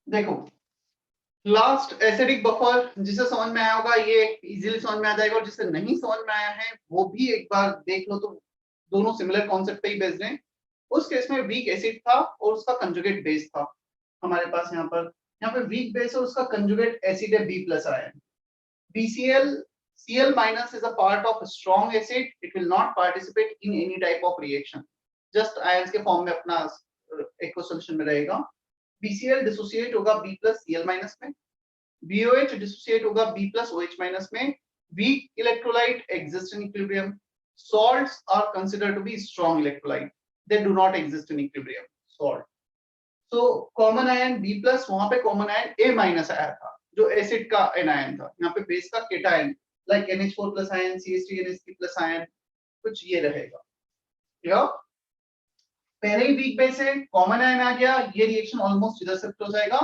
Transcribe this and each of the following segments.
देखो last acidic buffer, जिसे समझ में आया होगा ये इजीली समझ में आ जाएगा, और जिसे नहीं समझ में आया है वो भी एक बार देख लो, तो दोनों सिमिलर कॉन्सेप्ट पे ही बेस्ड हैं। उस केस में वीक एसिड था और उसका कंजुगेट बेस था हमारे पास। यहाँ पे वीक बेस और उसका कंजुगेट एसिड है B plus ion. BCl Cl minus is a part of a strong acid. It will not participate in any type of reaction. Just ions के फॉर्म में अपना एक्व सॉल्यूशन में रहेगा। BCl डिसोसिएट होगा B plus Cl minus में, BOH dissociate होगा B plus OH minus में। Weak electrolyte exist in equilibrium. Salts are considered to be strong electrolyte. They do not exist in equilibrium. Salt. So common ion B plus, वहां पे common ion A minus आया था जो acid का anion था। यहाँ पे बेस का cation like NH4 plus ion, CH3NH3 plus ion, कुछ ये रहेगा। क्लियर? पहले ही वीक बेस है, कॉमन आयन आ गया, ये रिएक्शन ऑलमोस्ट इधर शिफ्ट हो जाएगा।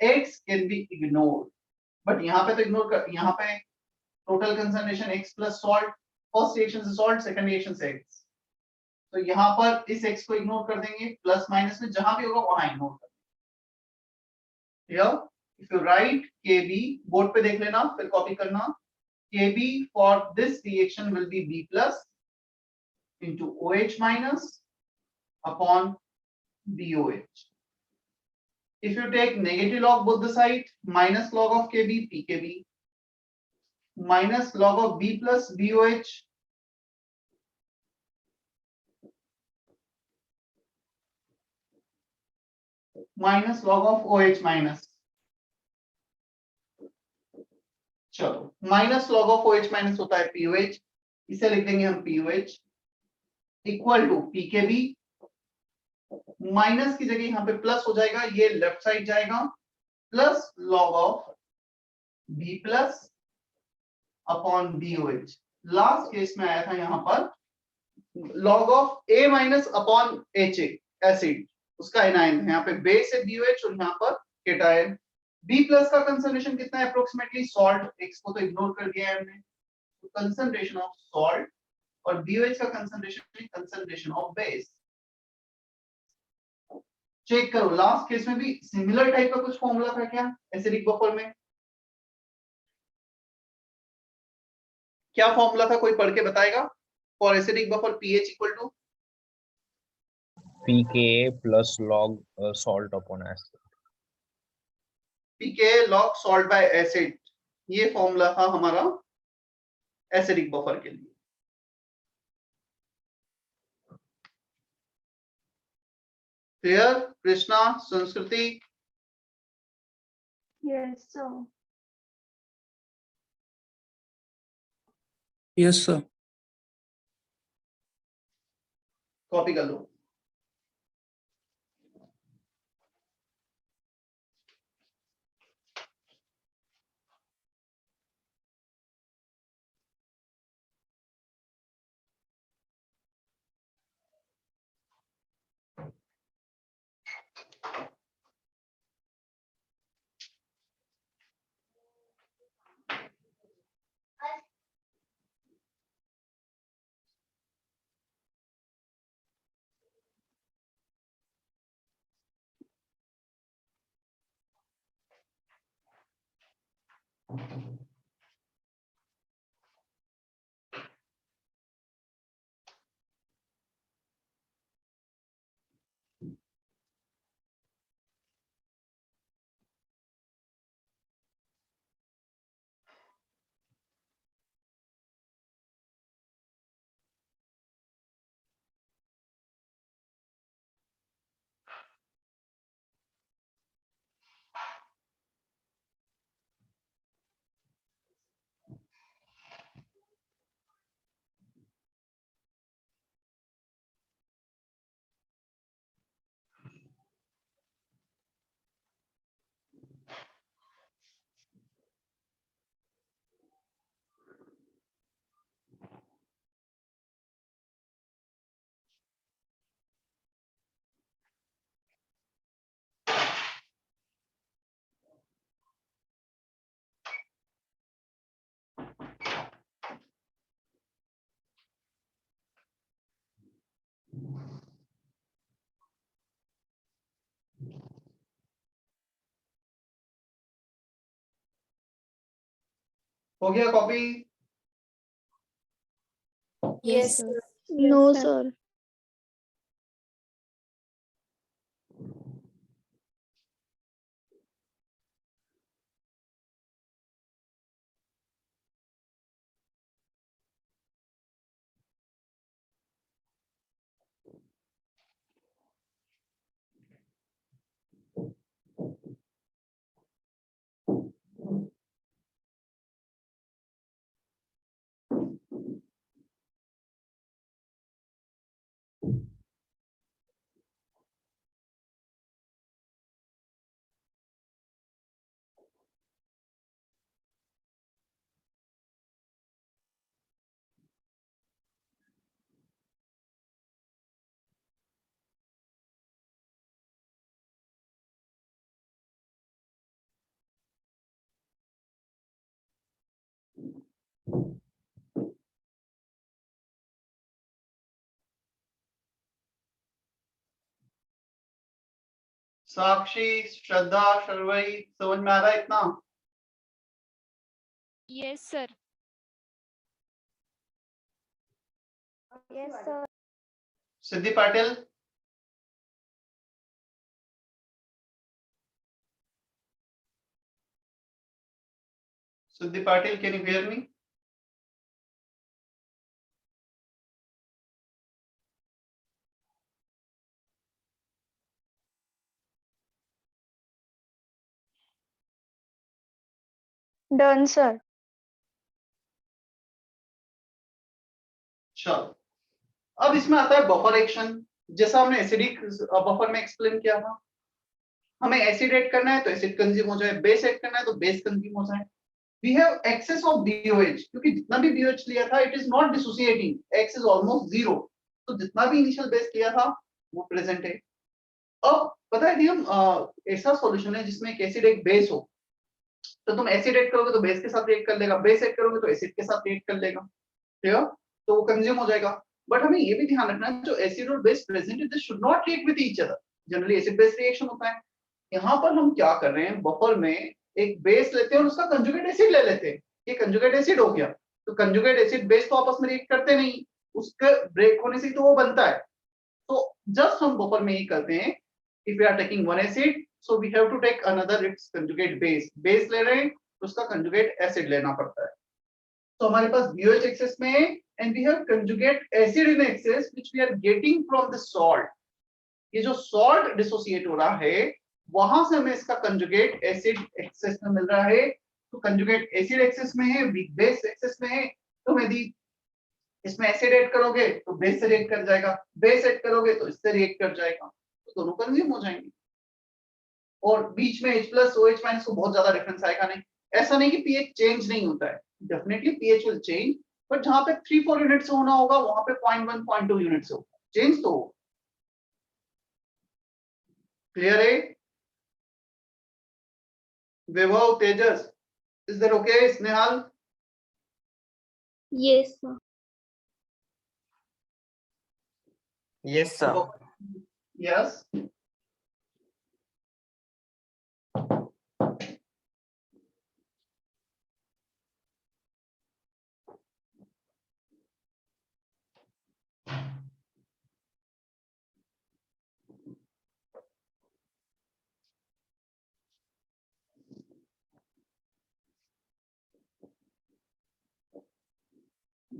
X can be ignored, but यहाँ पे तो इग्नोर कर, यहाँ पे total concentration X plus salt, first reaction से सॉल्ट, सेकंड रिएक्शन से X, तो यहाँ पर इस X को इग्नोर कर देंगे, प्लस माइनस में जहां भी होगा वहां इग्नोर कर देंगे। Clear? If you write Kb, board पे देख लेना फिर कॉपी करना, Kb for this reaction will be B plus into OH minus upon BOH. If you take negative log both the side, minus log of Kb, Pkb, minus log of B plus BOH, minus log of OH minus, चलो minus log of OH minus होता है POH, इसे लिख देंगे हम POH equal to PKB, minus की जगह यहाँ पे प्लस हो जाएगा, ये लेफ्ट साइड जाएगा, plus log of B plus upon BOH। Last case में आया था यहाँ पर log of A minus upon HA acid, उसका एनायन है, यहाँ पे बेस है BOH और यहाँ पर केटायन। B प्लस का कंसंट्रेशन कितना है अप्रोक्सीमेटली, सॉल्ट, X को तो इग्नोर कर दिया है हमने, तो कंसंट्रेशन ऑफ सॉल्ट, और BOH का concentration concentration of base. Check करो लास्ट केस में भी सिमिलर टाइप का कुछ फॉर्मूला था क्या एसिडिक बफर में? क्या फॉर्मूला था, कोई पढ़ के बताएगा? For acidic buffer pH equal to pKa plus log salt upon acid. pKa log salt by acid, ये फॉर्मूला था हमारा एसिडिक बफर के लिए। क्लियर? कृष्णा, संस्कृति? Yes, sir. Yes, sir. Copy कर लो। हो गया copy? Yes, sir. No, sir. साक्षी, श्रद्धा, शर्वई, समझ में आ रहा है इतना? Yes, sir. Yes, sir. Siddhi Patil, Siddhi Patil, can you hear me? Done, sir. चलो, अब इसमें आता है बफर एक्शन, जैसा हमने एसिडिक बफर में एक्सप्लेन किया था। हमें एसिड ऐड करना है तो एसिड कंज्यूम हो जाए, बेस ऐड करना है तो बेस कंज्यूम हो जाए। We have excess of BOH, क्योंकि जितना भी BOH लिया था it is not dissociating, X is almost zero, तो जितना भी इनिशियल बेस लिया था वो प्रेजेंट है। अब पता है कि हम ऐसा सॉल्यूशन है जिसमें एक एसिड एक बेस हो, तो तुम एसिड ऐड करोगे तो बेस के साथ रिएक्ट कर लेगा, बेस ऐड करोगे तो एसिड के साथ रिएक्ट कर लेगा, ठीक है? तो वो कंज्यूम हो जाएगा। बट हमें ये भी ध्यान रखना है जो एसिड और बेस प्रेजेंट है, they should not react with each other. Generally acid base reaction होता है। यहाँ पर हम क्या कर रहे हैं, बफर में एक बेस लेते हैं और उसका कंजुगेट एसिड ले लेते हैं। ये कंजुगेट एसिड हो गया, तो कंजुगेट एसिड बेस तो आपस में रिएक्ट करते नहीं, उसके ब्रेक होने से तो वो बनता है। तो जस्ट हम बफर में ही करते हैं, if we are taking one acid so we have to take another its conjugate base, base ले रहे हैं तो उसका कंजुगेट एसिड लेना पड़ता है। तो हमारे पास BOH एक्सेस में है and we have conjugate acid in excess which we are getting from the salt. ये जो सॉल्ट डिसोसिएट हो रहा है वहां से हमें इसका कंजुगेट एसिड एक्सेस में मिल रहा है। तो कंजुगेट एसिड एक्सेस में है, वीक बेस एक्सेस में है, तो यदि इसमें एसिड ऐड करोगे तो बेस से रिएक्ट कर जाएगा, बेस ऐड करोगे तो इससे रिएक्ट कर जाएगा, तो दोनों कंज्यूम हो जाएंगे। और बीच में H+ OH- को बहुत ज्यादा डिफरेंस आएगा नहीं। ऐसा नहीं कि pH चेंज नहीं होता है, definitely pH will change, but जहां पे 3-4 यूनिट से होना होगा वहां पे 0.1 0.2 यूनिट से होगा, चेंज तो होगा। क्लियर है? Vaibhav, Tejas, is that okay? Snehal? Yes, sir. Yes, sir. Yes.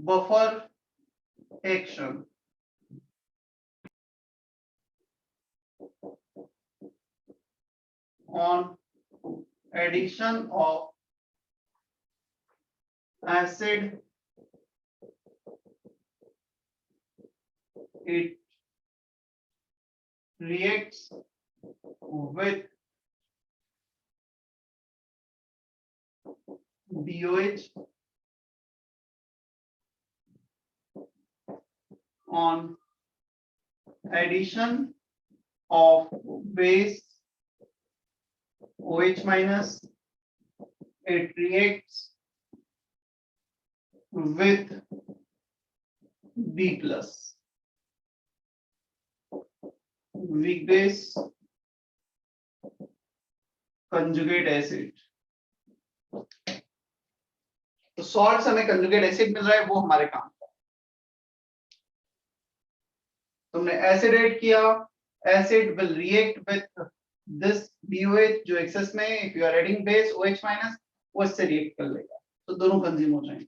buffer action on addition of acid, it reacts with BOH on addition of base OH minus, it reacts with B plus, weak base conjugate acid. तो salt से हमें conjugate acid मिल रहा है, वो हमारे काम का। तुमने एसिड ऐड किया, acid will react with this BOH जो एक्सेस में, if you are adding base OH minus, वो इससे रिएक्ट कर लेगा, तो दोनों कंज्यूम हो जाएंगे।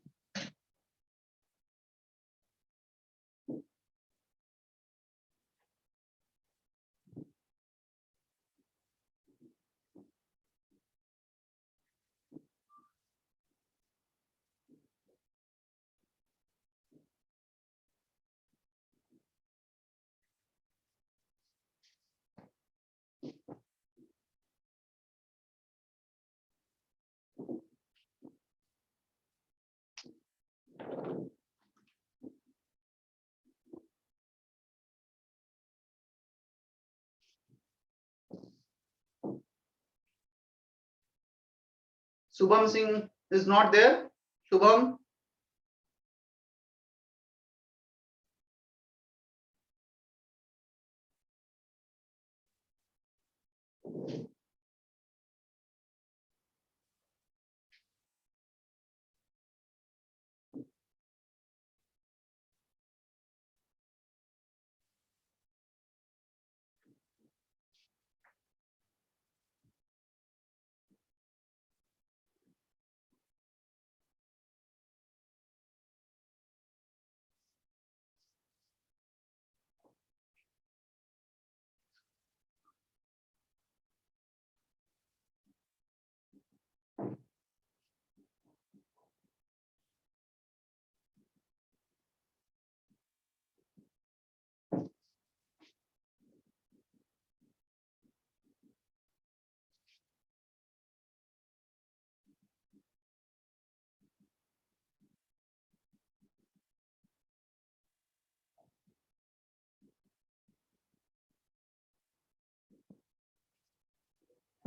Shubham Singh is not there. Shubham.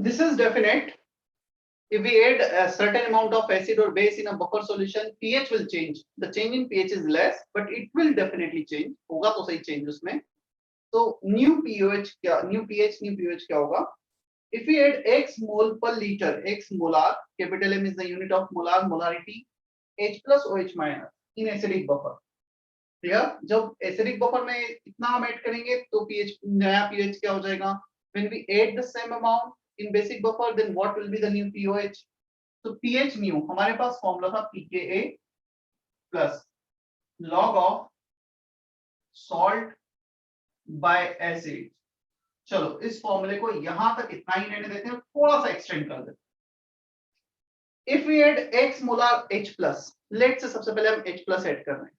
This is definite. If we add a certain amount of acid or base in a buffer solution, pH will change. The change in pH is less, but it will definitely change. होगा तो सही change उसमें. So new pH क्या? New pH, new pH क्या होगा? If we add X mole per liter, X molar, capital M is the unit of molar, molarity, H plus OH minus in acidic buffer. ठीक, जब acidic buffer में इतना हम add करेंगे तो pH नया pH क्या हो जाएगा? When we add the same amount in basic buffer, then what will be the new pH? So pH new हमारे पास फॉर्मूला था pKa plus log of salt by acid. चलो इस फॉर्मूले को यहां तक इतना ही रहने देते हैं, थोड़ा सा एक्सटेंड कर देते हैं। If we add X molar H plus, let's say सबसे पहले हम H plus ऐड कर रहे हैं,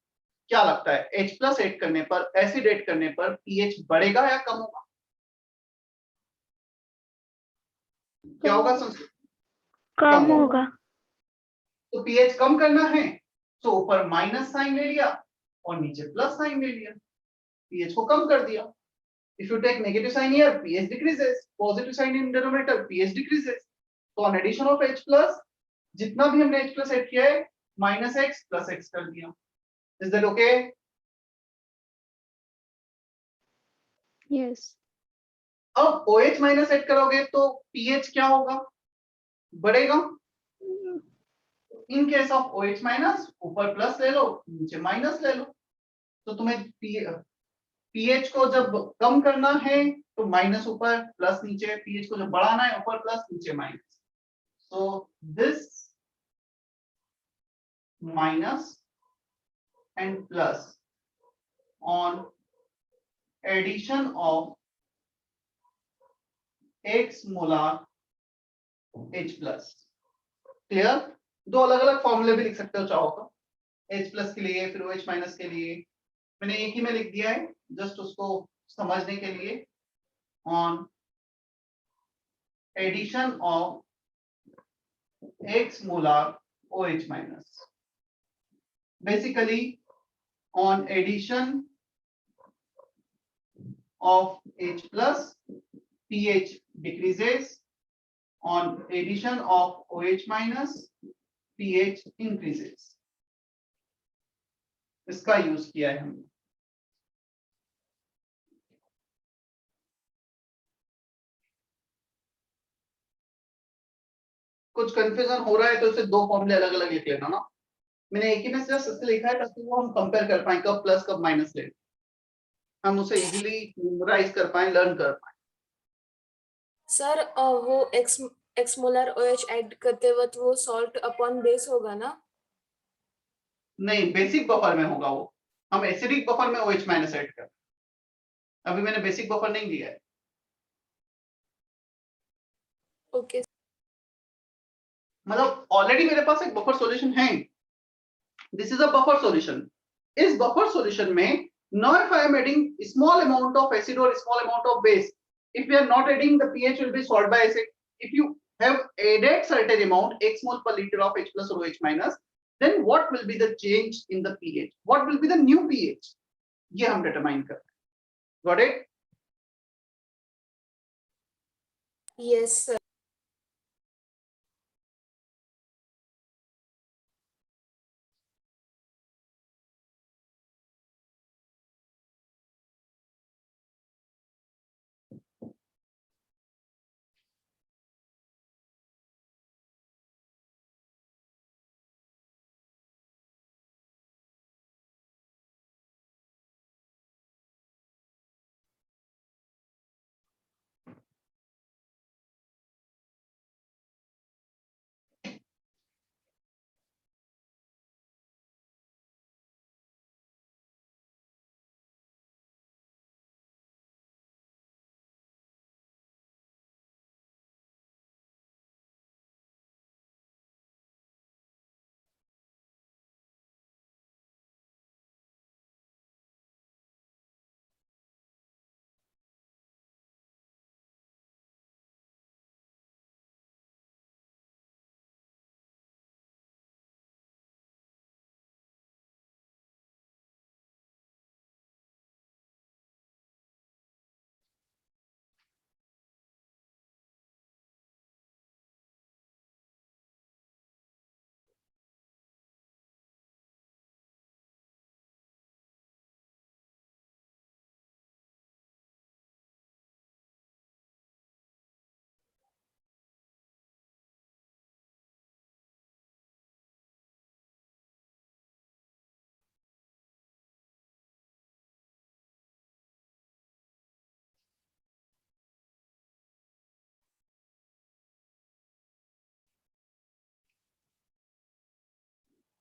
क्या लगता है H plus ऐड करने पर, एसिड ऐड करने पर pH बढ़ेगा या कम होगा? क्या होगा संस्कृत? कम होगा। तो pH कम करना है तो ऊपर माइनस साइन ले लिया और नीचे प्लस साइन ले लिया, pH को कम कर दिया। If you take negative sign here, pH decreases. Positive sign in denominator, pH decreases. So on addition of H plus, जितना भी हमने H plus ऐड किया है, minus X plus X कर दिया। Is that okay? Yes. अब OH minus add करोगे तो pH क्या होगा? बढ़ेगा। In case of OH minus, ऊपर प्लस ले लो, नीचे माइनस ले लो। तो तुम्हें pH को जब कम करना है तो माइनस ऊपर प्लस नीचे, pH को जब बढ़ाना है ऊपर प्लस नीचे minus. So this minus and plus on addition of X molar H plus. Clear? दो अलग अलग फॉर्मूले भी लिख सकते हो चाहो तो, H प्लस के लिए फिर OH माइनस के लिए, मैंने एक ही में लिख दिया है जस्ट उसको समझने के लिए। On addition of X molar OH minus, basically on addition of H plus pH decreases, on addition of OH minus pH increases। इसका यूज किया है हमने। कुछ कंफ्यूजन हो रहा है तो इसे दो फॉर्मूले अलग अलग लिख लेना ना, मैंने एक ही में सिर्फ इसलिए लिखा है ताकि वो हम कंपेयर कर पाए कब प्लस कब माइनस ले, हम उसे इजीली मेमोराइज कर पाए, लर्न कर पाए। सर वो एक्स मोलर OH ऐड करते वक्त वो सॉल्ट अपॉन बेस होगा ना? नहीं, बेसिक बफर में होगा वो, हम एसिडिक बफर में OH माइनस ऐड कर, अभी मैंने बेसिक बफर नहीं दिया है। ओके। मतलब ऑलरेडी मेरे पास एक बफर सॉल्यूशन है, this is a buffer solution. इस बफर सॉल्यूशन में now if I am adding small amount of acid or small amount of base, if we are not adding, the pH will be solved by acid. If you have added certain amount X mole per liter of H plus or OH minus, then what will be the change in the pH, what will be the new pH, ये हम determine कर रहे हैं। Got it? Yes sir.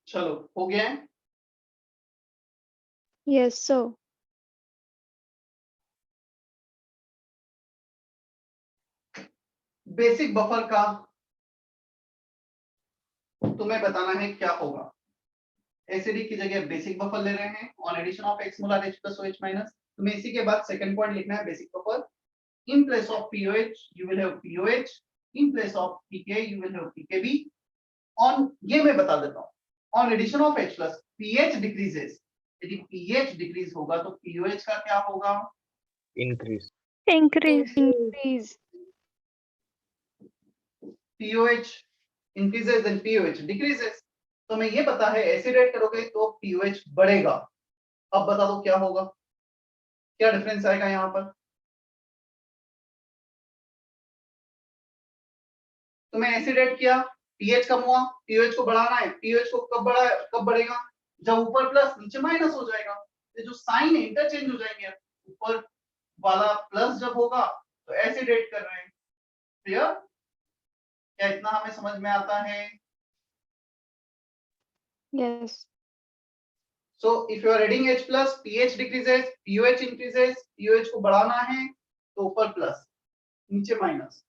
चलो हो गया है। Yes, sir. Basic buffer का तुम्हें बताना है क्या होगा। एसिडिक की जगह बेसिक बफर ले रहे हैं, on addition of X molar H plus OH minus. तुम्हें इसी के बाद सेकंड पॉइंट लिखना है basic buffer. In place of POH you will have POH, in place of pK you will have pKb। on ये मैं बता देता हूँ, on addition of H plus pH decreases, यदि pH डिक्रीज होगा तो POH का क्या होगा? increase, Increase. POH increases and POH decreases। तो मैं ये पता है एसिड ऐड करोगे तो POH बढ़ेगा। अब बता दो क्या होगा, क्या डिफरेंस आएगा यहाँ पर? तो मैं एसिड ऐड किया, pH कम हुआ, POH को बढ़ाना है, POH को कब बढ़ेगा? जब ऊपर प्लस नीचे माइनस हो जाएगा, ये जो साइन है इंटरचेंज हो जाएंगे। ऊपर वाला प्लस जब होगा तो एसिड ऐड कर रहे हैं। क्लियर? क्या इतना हमें समझ में आता है? Yes. So if you are adding H plus, pH decreases, pOH increases. pOH को बढ़ाना है तो ऊपर प्लस, नीचे माइनस.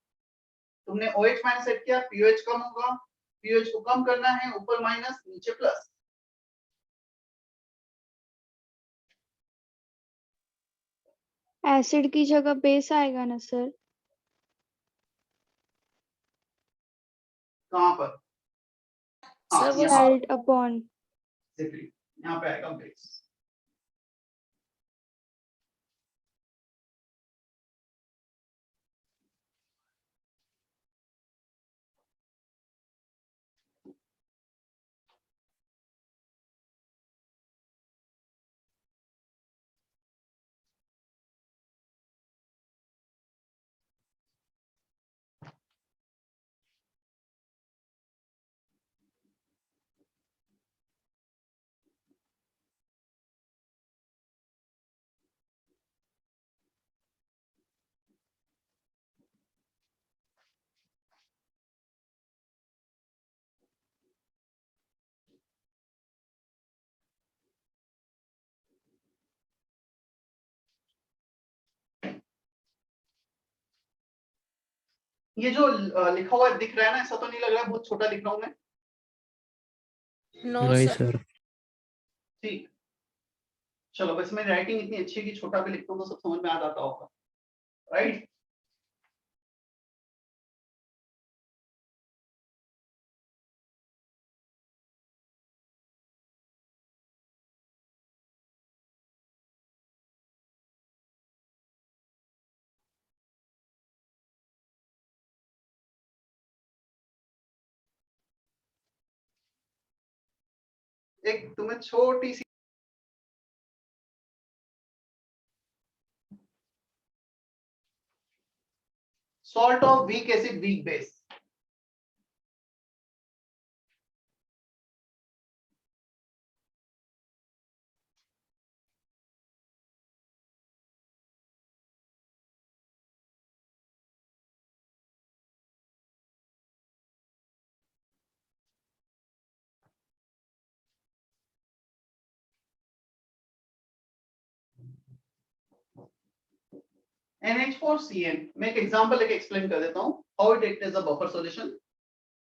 तुमने OH माइनस सेट किया, pOH कम होगा. pOH को कम करना है, ऊपर माइनस, नीचे प्लस. एसिड की जगह बेस आएगा ना सर? कहाँ पर? हाँ, Sir, वो यहाँ Salt upon. exactly, यहाँ पे आएगा बेस. ये जो लिखा हुआ दिख रहा है ना, ऐसा तो नहीं लग रहा है बहुत छोटा लिख रहा हूं मैं? no, नहीं sir. सर. ठीक, चलो. बस मेरी राइटिंग इतनी अच्छी है कि छोटा भी लिखता हूँ तो सब समझ में आ जाता होगा, राइट? एक तुम्हें छोटी सी salt of weak acid, weak base. NH4CN मैं एक एग्जांपल लेके एक्सप्लेन कर देता हूँ how it acts as a buffer solution.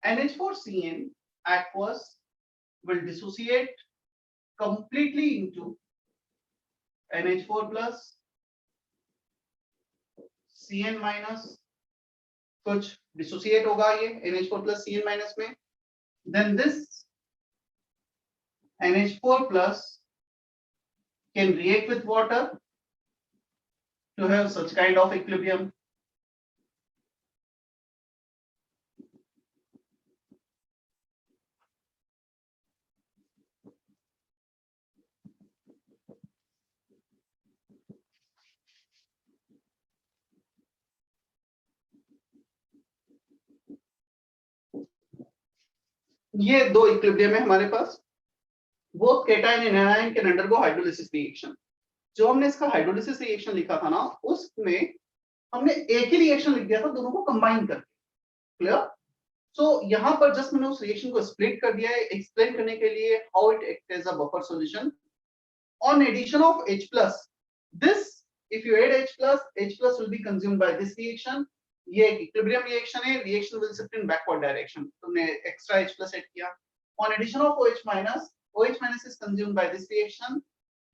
NH4CN aqueous will dissociate completely into NH4 plus CN minus. कुछ dissociate होगा ये NH4 plus CN minus में. Then this NH4 plus can react with water to have such kind of equilibrium. ये दो equilibrium है हमारे पास. Both cation and anion can undergo hydrolysis reaction. जो हमने इसका हाइड्रोलिसिस रिएक्शन लिखा था ना, उसमें हमने एक ही रिएक्शन लिख दिया था दोनों को कंबाइन करके. क्लियर? सो यहाँ पर जस्ट मैंने उस रिएक्शन को स्प्लिट कर दिया है एक्सप्लेन करने के लिए how it act as a buffer solution. On addition of H plus, this if you add H plus will be consumed by this reaction. ये एक इक्विलिब्रियम रिएक्शन है. Reaction will shift in backward direction. तुमने extra H plus add किया. On addition of OH minus is consumed by this reaction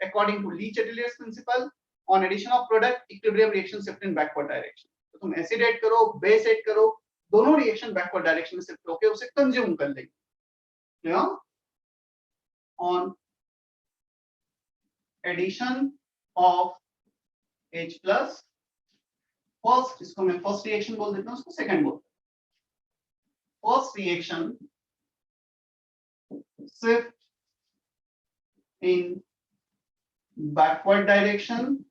according to Le-Chatelier's principle. On addition of product, equilibrium reaction shift in backward direction. तो तुम acid add करो, base add करो, दोनों reaction backward direction में shift होकर उसे consume कर लेंगे. Clear? On addition of H plus, first, इसको मैं फर्स्ट रिएक्शन बोल देता हूँ, उसको सेकंड बोल. First reaction shift in backward direction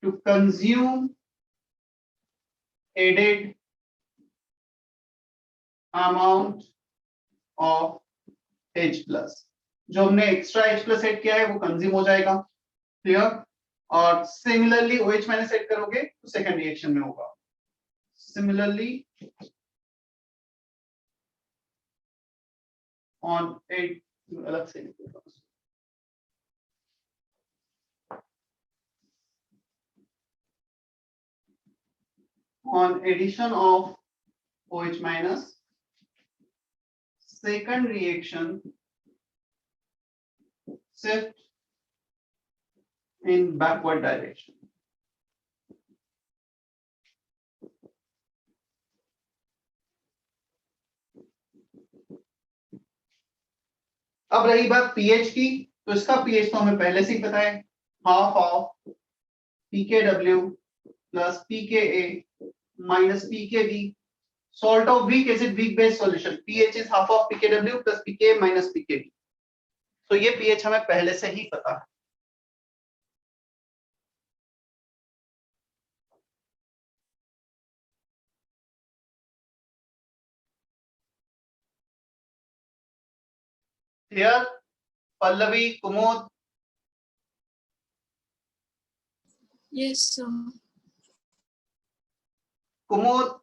to consume added amount of H plus. जो हमने एक्स्ट्रा H plus ऐड किया है वो कंज्यूम हो जाएगा. क्लियर? और सिमिलरली OH माइनस ऐड करोगे तो सेकंड रिएक्शन में होगा. सिमिलरली on 8 अलग से on addition of OH minus, second reaction shift in backward direction. अब रही बात पीएच की, तो इसका पीएच तो हमें पहले से ही पता है, half of pKw plus pKa minus pKb. Salt of weak acid weak base solution, pH is half of pKw plus pKa minus pKb. तो ये pH हमें पहले से ही पता है. Here, Pallavi, Kumud. Yes, sir. Kumud.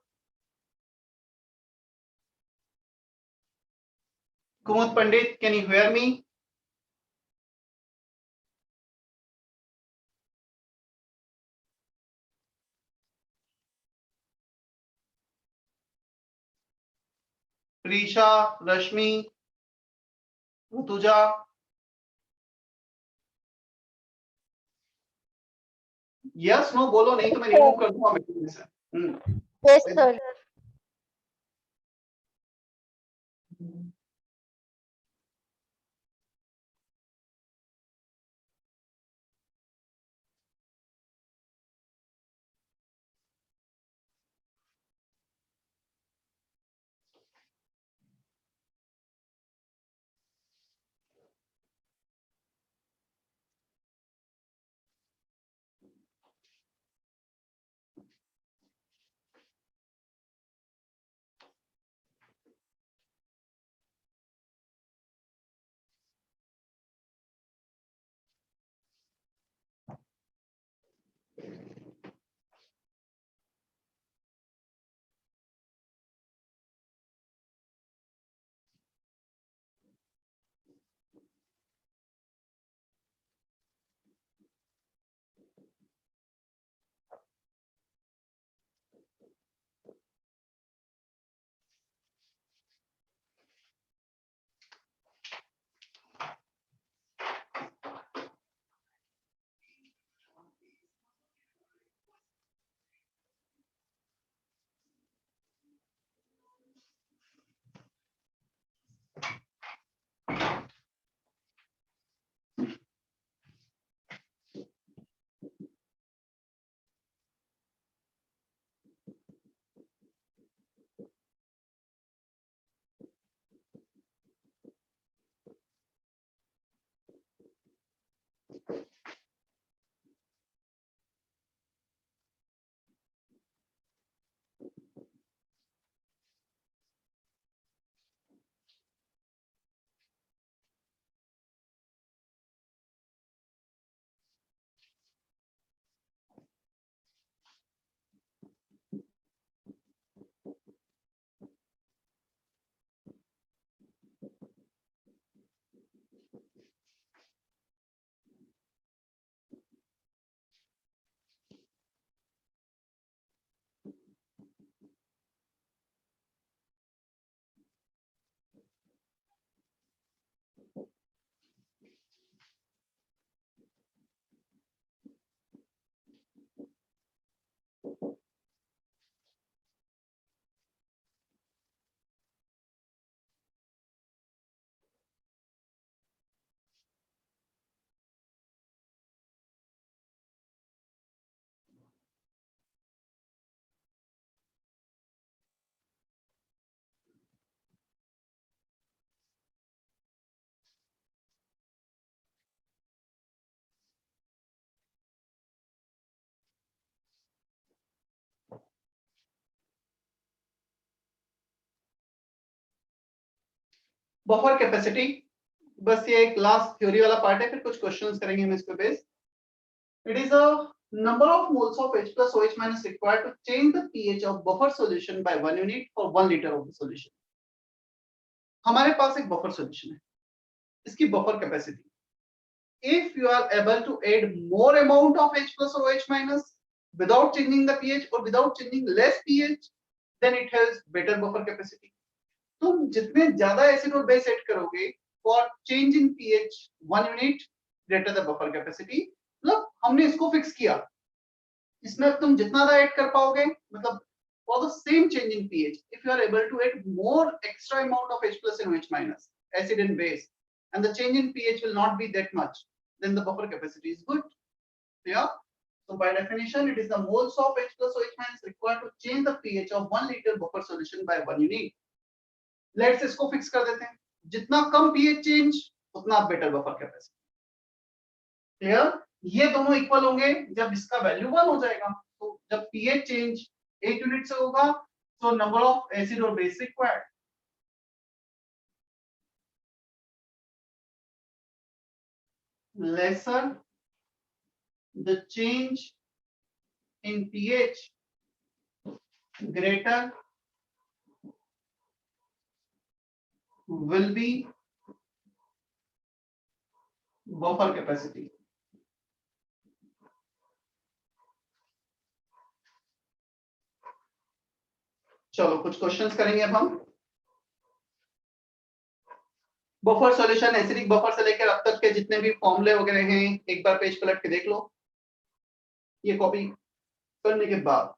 Kumud Pandit, can you hear me? Prisha, Rashmi, Rutuja. Yes, no, बोलो, नहीं तो मैं रिमूव कर दूंगा मीटिंग से. Yes, sir. बफर कैपेसिटी, बस ये एक लास्ट थ्योरी वाला पार्ट है, फिर कुछ क्वेश्चंस करेंगे हम इस पे base. It is a number of moles of H plus OH minus required to change the pH of buffer solution by 1 unit for 1 liter of the solution. हमारे पास एक बफर सॉल्यूशन है, इसकी buffer capacity, if you are able to add more amount of H plus or OH minus, without changing the pH or without changing less pH, then it has better buffer capacity. तुम जितने ज्यादा acid और base add करोगे for change in pH 1 unit greater the buffer capacity, मतलब हमने इसको fix किया, इसमें तुम जितना ज्यादा ऐड कर पाओगे, मतलब for the same change in pH, if you are able to add more extra amount of H plus and OH minus acid and base, and the change in pH will not be that much, then the buffer capacity is good. Yeah. So by definition, it is the moles of H plus OH minus required to change the pH of 1 liter buffer solution by 1 unit. Let's इसको fix कर देते हैं, जितना कम pH change उतना better buffer capacity. Clear? ये दोनों equal होंगे जब इसका वैल्यू 1 हो जाएगा. तो जब pH चेंज 8 यूनिट से होगा, तो नंबर ऑफ एसिड और base required lesser the change in pH, greater will be buffer capacity. चलो कुछ क्वेश्चंस करेंगे अब हम. बफर सॉल्यूशन, एसिडिक बफर से लेकर अब तक के जितने भी फॉर्मूले वगैरह हैं, एक बार पेज पलट के देख लो, ये कॉपी करने के बाद.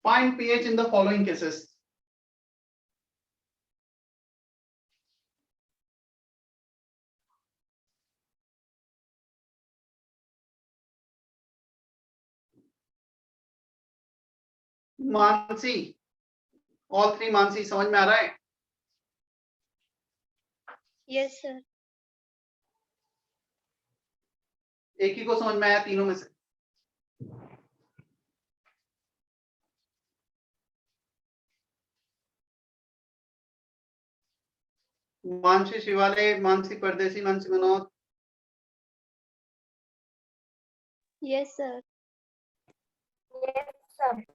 Find pH in the following cases. Mansi, all three Mansi, समझ में आ रहा है? Yes, sir. एक ही को समझ में आया तीनों में से? मानसी शिवाले, मानसी परदेसी, Mansi Manoj. Yes, sir. Yes, sir.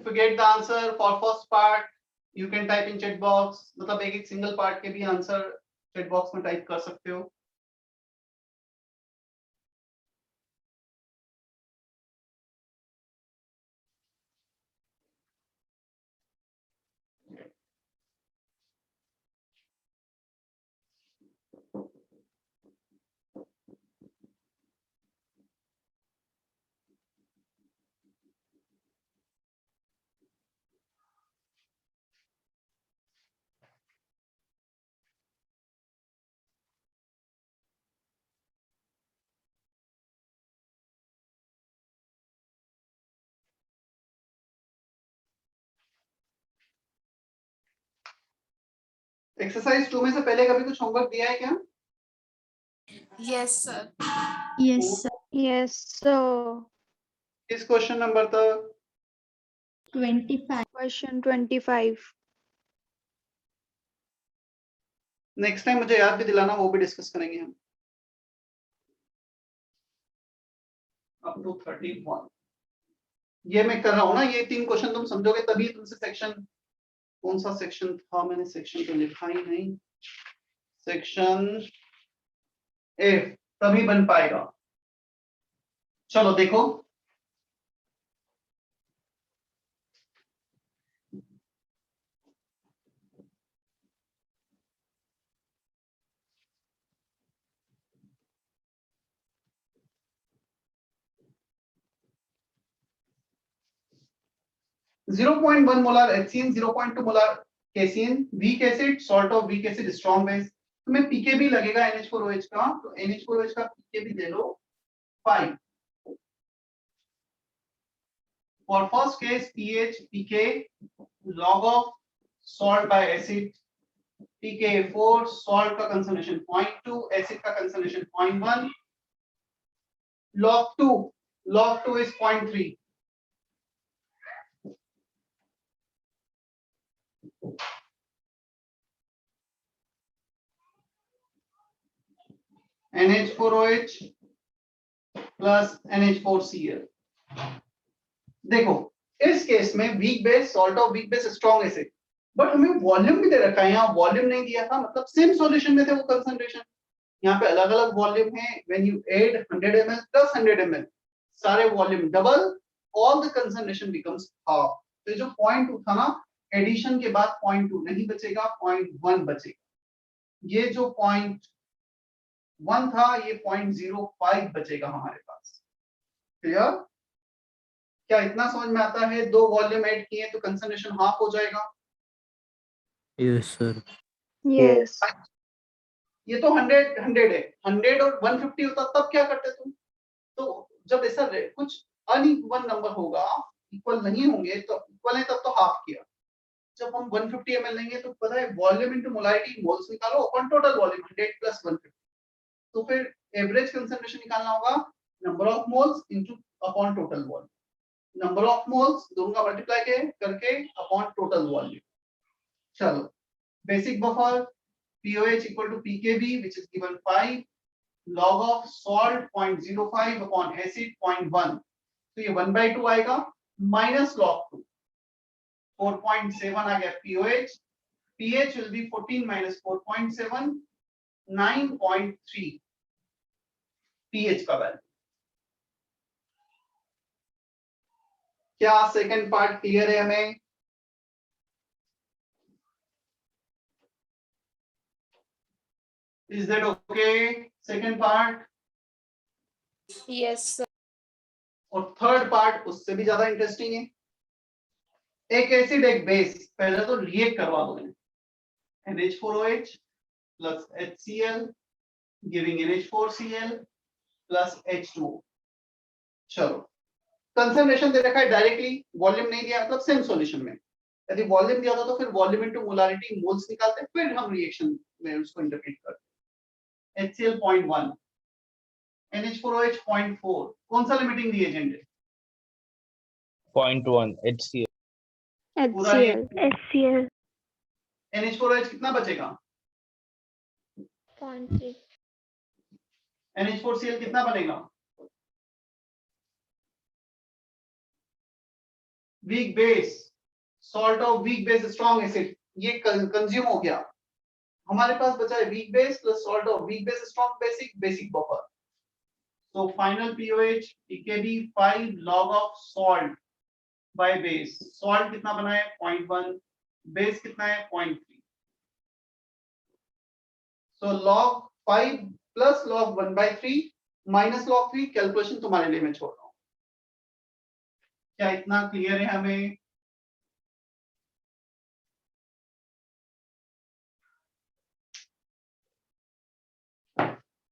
If you get the answer for first part, you can type in chat box. मतलब एक सिंगल पार्ट के भी आंसर चैट बॉक्स में टाइप कर सकते हो. एक्सरसाइज 2 में से पहले कभी कुछ होमवर्क दिया है क्या? Yes, sir. Yes, sir. Yes, sir. किस क्वेश्चन नंबर तक? 25. Question 25. नेक्स्ट टाइम मुझे याद भी दिलाना, वो भी डिस्कस करेंगे हम. Up to 31. ये मैं कर रहा हूँ ना, ये 3 क्वेश्चन तुम समझोगे तभी तुमसे सेक्शन, कौन सा सेक्शन था, मैंने सेक्शन तो लिखा ही नहीं, सेक्शन ए, तभी बन पाएगा. चलो देखो, .1 molar HCN, 0.2 molar KCN, weak acid, salt of weak acid, strong base. तुम्हें पीके भी लगेगा NH4OH का, तो NH4OH का पीके भी ले लो 5. For first case pH pK log of salt by acid, pKa4, salt का concentration 0.2, acid का concentration 0.1, log 2 is 0.3. NH4OH plus NH4Cl. देखो इस केस में weak base, salt of weak base, strong acid, but हमें volume भी दे रखा है, यहाँ वॉल्यूम नहीं दिया था, मतलब सेम सॉल्यूशन में थे वो कंसंट्रेशन. यहाँ पे अलग अलग वॉल्यूम है. When you add 100 ml plus 100 ml, सारे volume double, all the concentration becomes half. तो जो 0.2 था ना, एडिशन के बाद 0.2 नहीं बचेगा, 0.1 बचेगा. ये जो 0.1 था, ये 0.05 बचेगा हमारे पास. क्लियर? क्या इतना समझ में आता है? 2 वॉल्यूम ऐड किए तो कंसंट्रेशन हाफ हो जाएगा. Yes, sir. Yes. ये तो 100 है, 100 और 150 होता तब क्या करते तुम? तो जब ऐसा कुछ अनइक्वल नंबर होगा, इक्वल नहीं होंगे, तो इक्वल है तब तो हाफ किया. जब हम 150 ml लेंगे तो पता है वॉल्यूम इनटू मोलारिटी, मोल्स निकालो अपॉन टोटल वॉल्यूम, 100 प्लस 150. तो फिर एवरेज कंसंट्रेशन निकालना होगा number of moles into upon total volume. Number of moles दोनों का मल्टीप्लाई करके अपॉन टोटल वॉल्यूम. चलो, basic buffer POH equal to PKB, which is given 5, log of salt 0.05 upon acid 0.1. तो ये 1/2 आएगा, minus log 2, 4.7 आ गया POH. pH will be 14 minus 4.7, 9.3 pH का value. क्या सेकंड पार्ट क्लियर है हमें? Is that okay? Second part. Yes, sir. और third part उससे भी ज्यादा इंटरेस्टिंग है. एक एसिड एक बेस, पहले तो रिएक्ट करवा दो इन्हें. NH4OH plus HCl giving NH4Cl plus H2O. चलो, कंसंट्रेशन दे रखा है डायरेक्टली, वॉल्यूम नहीं दिया, मतलब सेम सॉल्यूशन में. यदि वॉल्यूम दिया होता तो फिर वॉल्यूम इनटू मोलारिटी, मोल्स निकालते, फिर हम रिएक्शन में उसको इंटरप्रेट करते. HCl 0.1, NH4OH 0.4. कौन सा लिमिटिंग रिएजेंट है? 0.1 HCl. HCl. HCl. NH4OH कितना बचेगा? 0.3. NH4Cl कितना बनेगा? Weak base, salt of weak base strong acid, ये कंज्यूम हो गया। हमारे पास बचा है weak base plus salt of weak base strong basic, basic buffer. So final pOH pKb 5 log of salt by base। salt कितना बना है 0.1, base कितना है 0.3। So log 5 plus log 1/3 minus log 3 calculation तुम्हारे लिए मैं छोड़ रहा हूँ। क्या इतना क्लियर है हमें?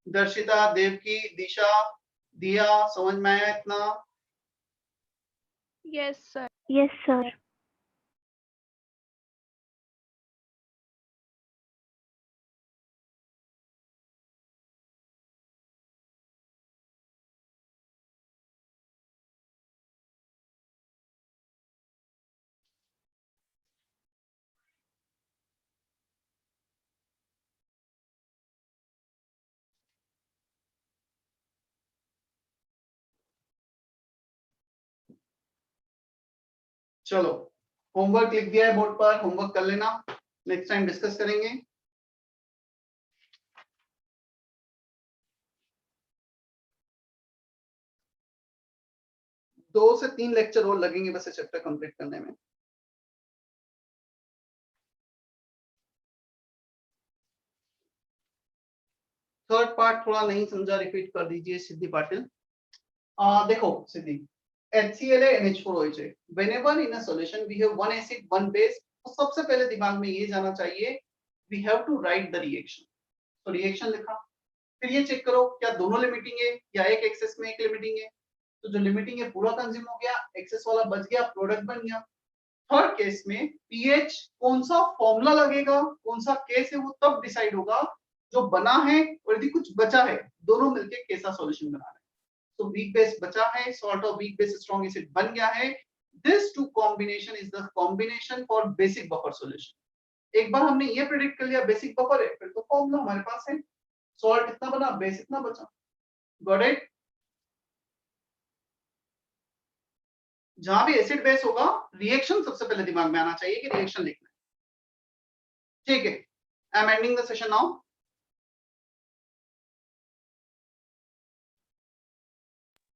दर्शिता, देवकी, दिशा, दिया, समझ में आया इतना? Yes, sir. Yes, sir. चलो, होमवर्क लिख दिया है बोर्ड पर, होमवर्क कर लेना, नेक्स्ट टाइम डिस्कस करेंगे। दो से तीन लेक्चर और लगेंगे बस ये चैप्टर कंप्लीट करने में। थर्ड पार्ट थोड़ा नहीं समझा, रिपीट कर दीजिए सिद्धि पाटिल। देखो सिद्धि, HCl NH4OH, whenever in a solution we have one acid one base, तो सबसे पहले दिमाग में ये जाना चाहिए we have to write the reaction। तो रिएक्शन लिखा, फिर ये चेक करो क्या दोनों लिमिटिंग है या एक एक्सेस में एक लिमिटिंग है। तो जो लिमिटिंग है पूरा कंज्यूम हो गया, एक्सेस वाला बच गया, प्रोडक्ट बन गया। थर्ड केस में पीएच कौन सा फॉर्मूला लगेगा, कौन सा केस है, वो तब डिसाइड होगा जो बना है और यदि कुछ बचा है, दोनों मिलके कैसा सॉल्यूशन बना रहे हैं। तो वीक बेस बचा है, salt of weak base strong acid बन गया है। This two combination is the combination for basic buffer solution. एक बार हमने ये प्रेडिक्ट कर लिया बेसिक बफर है, फिर तो फॉर्मूला हमारे पास है, सॉल्ट इतना बना, बेस इतना बचा। Got it? जहां भी एसिड बेस होगा, रिएक्शन सबसे पहले दिमाग में आना चाहिए कि रिएक्शन लिखना है। ठीक है, I am ending the session now.